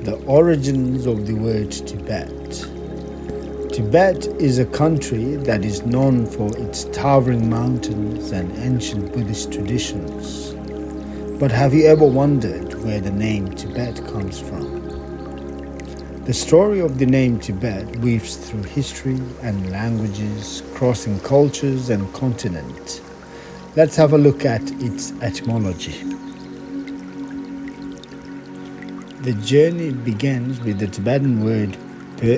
The origins of the word Tibet. Tibet is a country that is known for its towering mountains and ancient Buddhist traditions. But have you ever wondered where the name Tibet comes from? The story of the name Tibet weaves through history and languages, crossing cultures and continents. Let's have a look at its etymology. The journey begins with the Tibetan word Pe.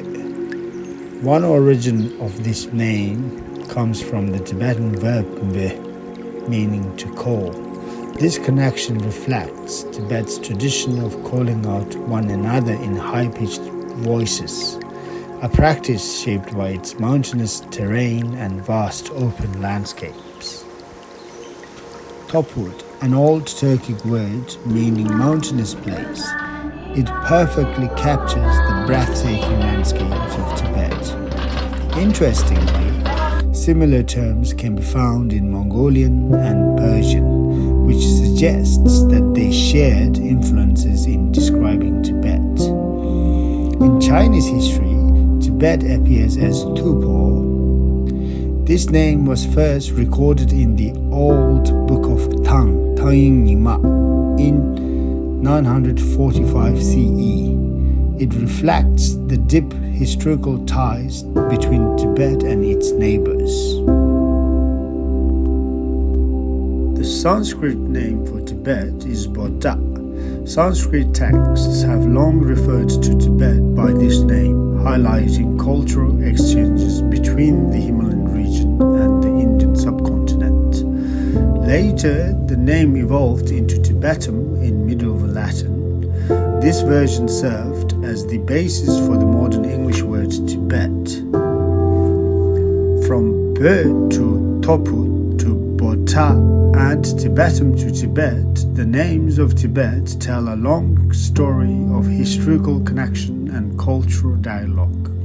One origin of this name comes from the Tibetan verb Be, meaning to call. This connection reflects Tibet's tradition of calling out one another in high-pitched voices, a practice shaped by its mountainous terrain and vast open landscapes. Topud, an old Turkic word meaning mountainous place, it perfectly captures the breathtaking landscapes of Tibet. Interestingly, similar terms can be found in Mongolian and Persian, which suggests that they shared influences in describing Tibet. In Chinese history, Tibet appears as Tupo. This name was first recorded in the Old Book of Tang, Tang-Yingma, in 945 CE. It reflects the deep historical ties between Tibet and its neighbors. The Sanskrit name for Tibet is Bodha. Sanskrit texts have long referred to Tibet by this name, highlighting cultural exchanges between the Himalayan region and the Indian subcontinent. Later, the name evolved into Tibetum in medieval Latin. This version served as the basis for the modern English word Tibet. From Be to Topud to Bodha and Tibetum to Tibet, the names of Tibet tell a long story of historical connection and cultural dialogue.